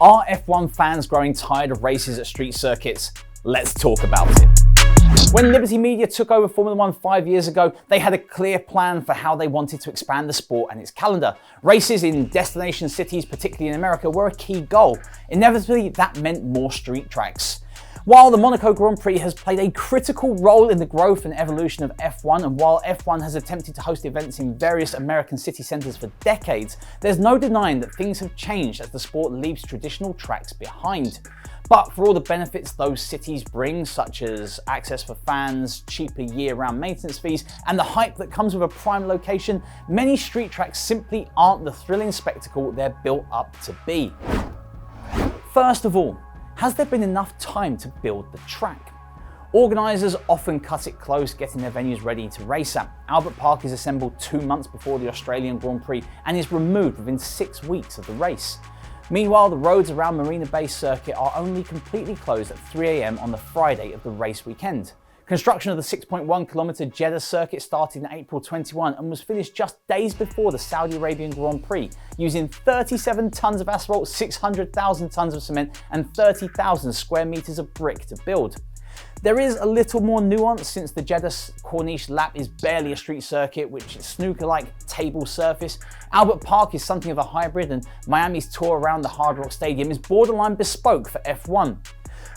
Are F1 fans growing tired of races at street circuits? Let's talk about it. When Liberty Media took over Formula 1 5 years ago, they had a clear plan for how they wanted to expand the sport and its calendar. Races in destination cities, particularly in America, were a key goal. Inevitably, that meant more street tracks. While the Monaco Grand Prix has played a critical role in the growth and evolution of F1, and while F1 has attempted to host events in various American city centres for decades, there's no denying that things have changed as the sport leaves traditional tracks behind. But for all the benefits those cities bring, such as access for fans, cheaper year-round maintenance fees, and the hype that comes with a prime location, many street tracks simply aren't the thrilling spectacle they're built up to be. First of all, has there been enough time to build the track? Organisers often cut it close getting their venues ready to race at. Albert Park is assembled 2 months before the Australian Grand Prix and is removed within 6 weeks of the race. Meanwhile, the roads around Marina Bay Circuit are only completely closed at 3 AM on the Friday of the race weekend. Construction of the 6.1 kilometre Jeddah circuit started in April 21 and was finished just days before the Saudi Arabian Grand Prix, using 37 tonnes of asphalt, 600,000 tonnes of cement and 30,000 square metres of brick to build. There is a little more nuance since the Jeddah Corniche lap is barely a street circuit, which is snooker-like table surface. Albert Park is something of a hybrid, and Miami's tour around the Hard Rock Stadium is borderline bespoke for F1.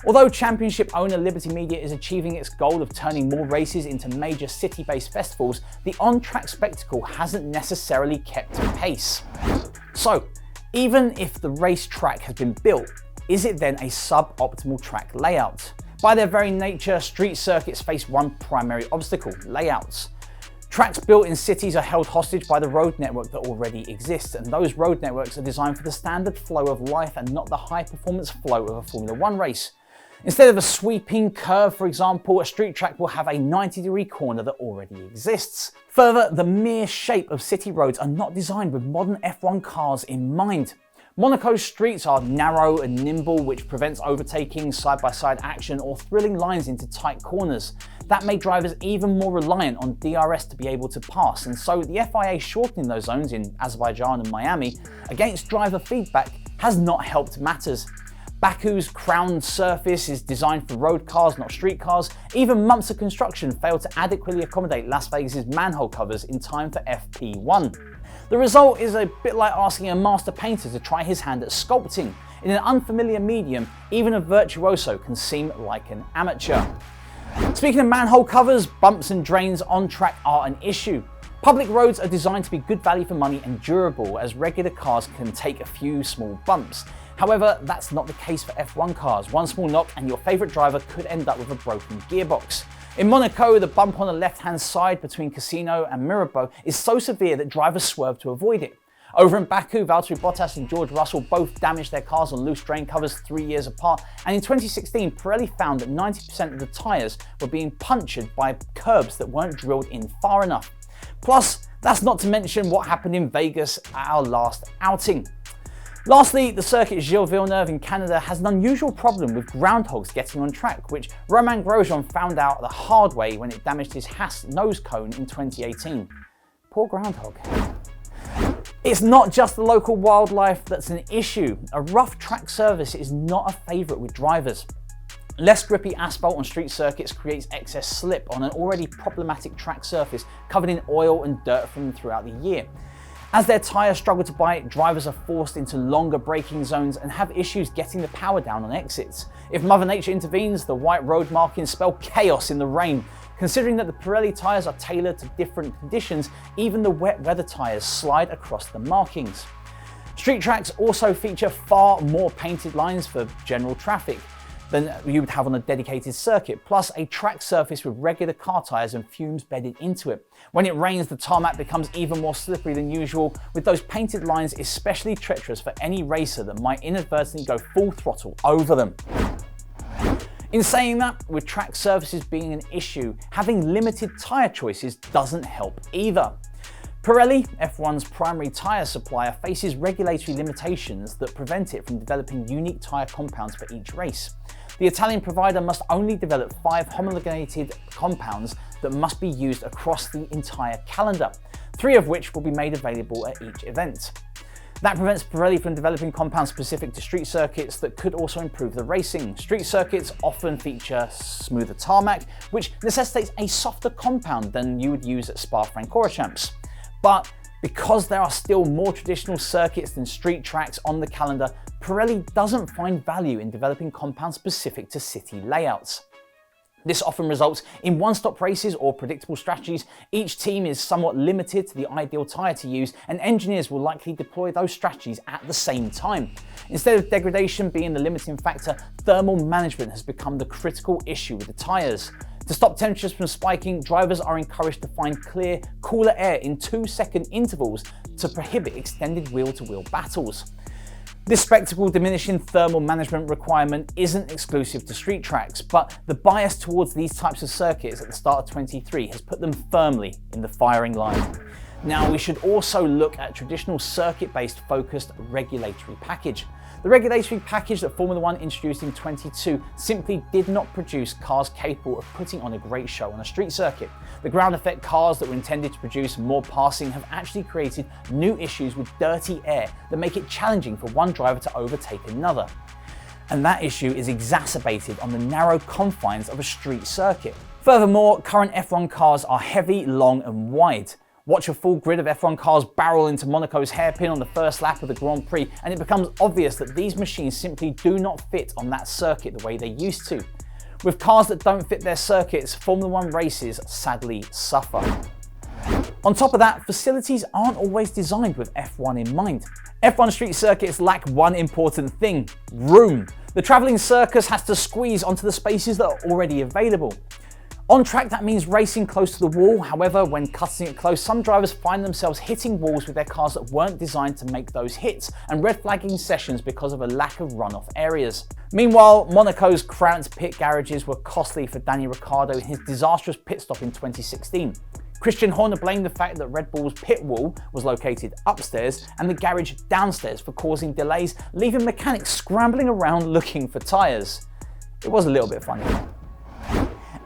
Although championship owner Liberty Media is achieving its goal of turning more races into major city-based festivals, the on-track spectacle hasn't necessarily kept pace. So, even if the racetrack has been built, is it then a suboptimal track layout? By their very nature, street circuits face one primary obstacle: layouts. Tracks built in cities are held hostage by the road network that already exists, and those road networks are designed for the standard flow of life and not the high-performance flow of a Formula 1 race. Instead of a sweeping curve, for example, a street track will have a 90-degree corner that already exists. Further, the mere shape of city roads are not designed with modern F1 cars in mind. Monaco's streets are narrow and nimble, which prevents overtaking, side-by-side action, or thrilling lines into tight corners. That made drivers even more reliant on DRS to be able to pass, and so the FIA shortening those zones in Azerbaijan and Miami against driver feedback has not helped matters. Baku's crowned surface is designed for road cars, not street cars. Even months of construction failed to adequately accommodate Las Vegas's manhole covers in time for FP1. The result is a bit like asking a master painter to try his hand at sculpting. In an unfamiliar medium, even a virtuoso can seem like an amateur. Speaking of manhole covers, bumps and drains on track are an issue. Public roads are designed to be good value for money and durable, as regular cars can take a few small bumps. However, that's not the case for F1 cars. One small knock and your favourite driver could end up with a broken gearbox. In Monaco, the bump on the left-hand side between Casino and Mirabeau is so severe that drivers swerve to avoid it. Over in Baku, Valtteri Bottas and George Russell both damaged their cars on loose drain covers 3 years apart, and in 2016, Pirelli found that 90% of the tyres were being punctured by curbs that weren't drilled in far enough. Plus, that's not to mention what happened in Vegas at our last outing. Lastly, the circuit Gilles Villeneuve in Canada has an unusual problem with groundhogs getting on track, which Romain Grosjean found out the hard way when it damaged his Haas nose cone in 2018. Poor groundhog. It's not just the local wildlife that's an issue. A rough track surface is not a favourite with drivers. Less grippy asphalt on street circuits creates excess slip on an already problematic track surface covered in oil and dirt from throughout the year. As their tyres struggle to bite, drivers are forced into longer braking zones and have issues getting the power down on exits. If Mother Nature intervenes, the white road markings spell chaos in the rain. Considering that the Pirelli tyres are tailored to different conditions, even the wet weather tyres slide across the markings. Street tracks also feature far more painted lines for general traffic than you would have on a dedicated circuit, plus a track surface with regular car tyres and fumes bedded into it. When it rains, the tarmac becomes even more slippery than usual, with those painted lines especially treacherous for any racer that might inadvertently go full throttle over them. In saying that, with track surfaces being an issue, having limited tyre choices doesn't help either. Pirelli, F1's primary tyre supplier, faces regulatory limitations that prevent it from developing unique tyre compounds for each race. The Italian provider must only develop 5 homologated compounds that must be used across the entire calendar, 3 of which will be made available at each event. That prevents Pirelli from developing compounds specific to street circuits that could also improve the racing. Street circuits often feature smoother tarmac, which necessitates a softer compound than you would use at Spa-Francorchamps. But because there are still more traditional circuits than street tracks on the calendar, Pirelli doesn't find value in developing compounds specific to city layouts. This often results in one-stop races or predictable strategies. Each team is somewhat limited to the ideal tyre to use, and engineers will likely deploy those strategies at the same time. Instead of degradation being the limiting factor, thermal management has become the critical issue with the tyres. To stop temperatures from spiking, drivers are encouraged to find clear, cooler air in 2-second intervals to prohibit extended wheel-to-wheel battles. This spectacle diminishing thermal management requirement isn't exclusive to street tracks, but the bias towards these types of circuits at the start of 23 has put them firmly in the firing line. Now, we should also look at traditional circuit-based focused regulatory package. The regulatory package that Formula One introduced in 22 simply did not produce cars capable of putting on a great show on a street circuit. The ground effect cars that were intended to produce more passing have actually created new issues with dirty air that make it challenging for one driver to overtake another. And that issue is exacerbated on the narrow confines of a street circuit. Furthermore, current F1 cars are heavy, long and wide. Watch a full grid of F1 cars barrel into Monaco's hairpin on the first lap of the Grand Prix, and it becomes obvious that these machines simply do not fit on that circuit the way they used to. With cars that don't fit their circuits, Formula One races sadly suffer. On top of that, facilities aren't always designed with F1 in mind. F1 street circuits lack one important thing: room. The travelling circus has to squeeze onto the spaces that are already available. On track, that means racing close to the wall. However, when cutting it close, some drivers find themselves hitting walls with their cars that weren't designed to make those hits, and red flagging sessions because of a lack of runoff areas. Meanwhile, Monaco's cramped pit garages were costly for Daniel Ricciardo in his disastrous pit stop in 2016. Christian Horner blamed the fact that Red Bull's pit wall was located upstairs and the garage downstairs for causing delays, leaving mechanics scrambling around looking for tyres. It was a little bit funny.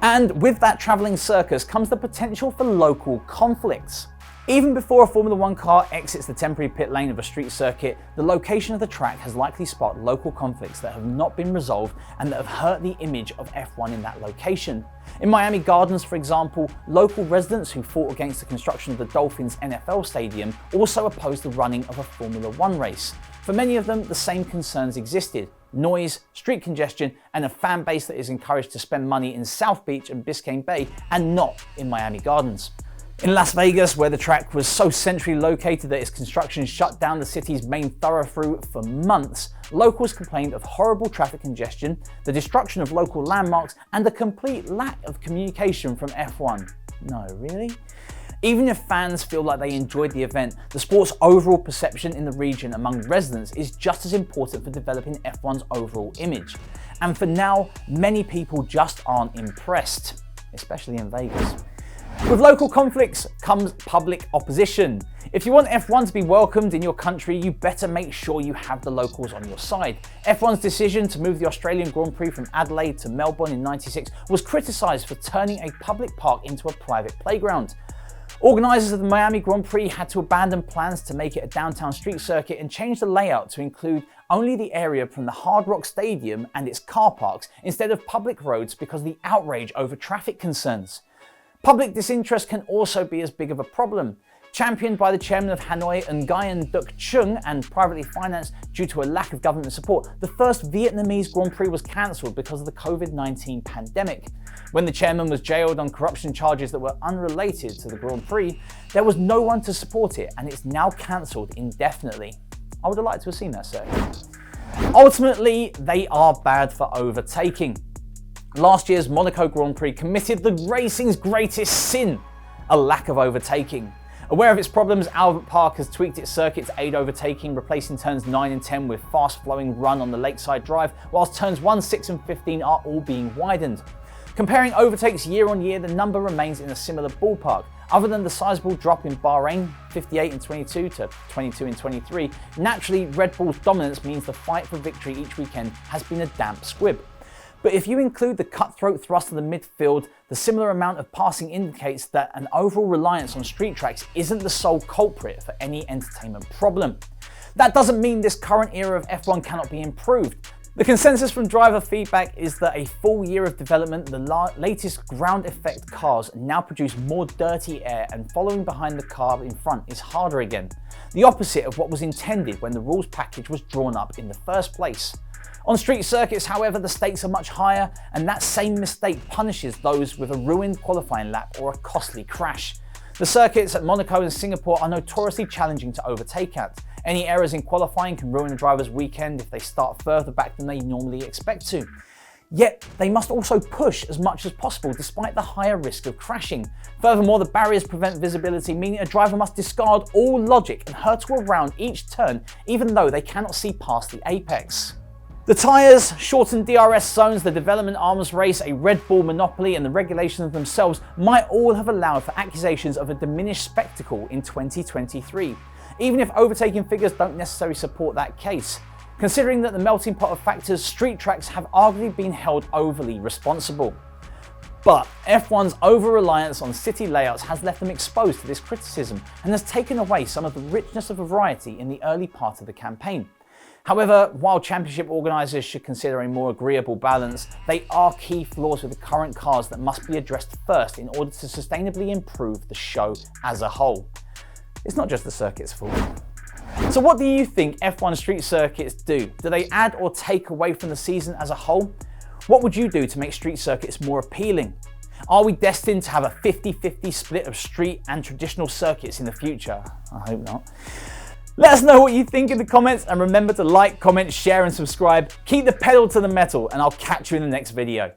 And with that travelling circus comes the potential for local conflicts. Even before a Formula One car exits the temporary pit lane of a street circuit, the location of the track has likely sparked local conflicts that have not been resolved and that have hurt the image of F1 in that location. In Miami Gardens, for example, local residents who fought against the construction of the Dolphins NFL stadium also opposed the running of a Formula One race. For many of them, the same concerns existed: noise, street congestion, and a fan base that is encouraged to spend money in South Beach and Biscayne Bay and not in Miami Gardens. In Las Vegas, where the track was so centrally located that its construction shut down the city's main thoroughfare for months, locals complained of horrible traffic congestion, the destruction of local landmarks, and the complete lack of communication from F1. No, really? Even if fans feel like they enjoyed the event, the sport's overall perception in the region among residents is just as important for developing F1's overall image. And for now, many people just aren't impressed, especially in Vegas. With local conflicts comes public opposition. If you want F1 to be welcomed in your country, you better make sure you have the locals on your side. F1's decision to move the Australian Grand Prix from Adelaide to Melbourne in '96 was criticised for turning a public park into a private playground. Organisers of the Miami Grand Prix had to abandon plans to make it a downtown street circuit and change the layout to include only the area from the Hard Rock Stadium and its car parks instead of public roads because of the outrage over traffic concerns. Public disinterest can also be as big of a problem. Championed by the chairman of Hanoi, Nguyen Duc Trung, and privately financed due to a lack of government support, the first Vietnamese Grand Prix was cancelled because of the COVID-19 pandemic. When the chairman was jailed on corruption charges that were unrelated to the Grand Prix, there was no one to support it, and it's now cancelled indefinitely. I would have liked to have seen that circuit. Ultimately, they are bad for overtaking. Last year's Monaco Grand Prix committed the racing's greatest sin: a lack of overtaking. Aware of its problems, Albert Park has tweaked its circuit to aid overtaking, replacing turns 9 and 10 with fast-flowing run on the Lakeside Drive, whilst turns 1, 6 and 15 are all being widened. Comparing overtakes year on year, the number remains in a similar ballpark. Other than the sizable drop in Bahrain, 58 in 22 to 22 in 23, naturally Red Bull's dominance means the fight for victory each weekend has been a damp squib. But if you include the cutthroat thrust of the midfield, the similar amount of passing indicates that an overall reliance on street tracks isn't the sole culprit for any entertainment problem. That doesn't mean this current era of F1 cannot be improved. The consensus from driver feedback is that a full year of development, the latest ground effect cars now produce more dirty air, and following behind the car in front is harder again. The opposite of what was intended when the rules package was drawn up in the first place. On street circuits, however, the stakes are much higher, and that same mistake punishes those with a ruined qualifying lap or a costly crash. The circuits at Monaco and Singapore are notoriously challenging to overtake at. Any errors in qualifying can ruin a driver's weekend if they start further back than they normally expect to. Yet, they must also push as much as possible despite the higher risk of crashing. Furthermore, the barriers prevent visibility, meaning a driver must discard all logic and hurtle around each turn even though they cannot see past the apex. The tyres, shortened DRS zones, the development arms race, a Red Bull monopoly, and the regulations themselves might all have allowed for accusations of a diminished spectacle in 2023, even if overtaking figures don't necessarily support that case. Considering that the melting pot of factors, street tracks have arguably been held overly responsible. But F1's over-reliance on city layouts has left them exposed to this criticism and has taken away some of the richness of variety in the early part of the campaign. However, while championship organisers should consider a more agreeable balance, they are key flaws with the current cars that must be addressed first in order to sustainably improve the show as a whole. It's not just the circuit's fault. So what do you think F1 street circuits do? Do they add or take away from the season as a whole? What would you do to make street circuits more appealing? Are we destined to have a 50-50 split of street and traditional circuits in the future? I hope not. Let us know what you think in the comments, and remember to like, comment, share and subscribe. Keep the pedal to the metal, and I'll catch you in the next video.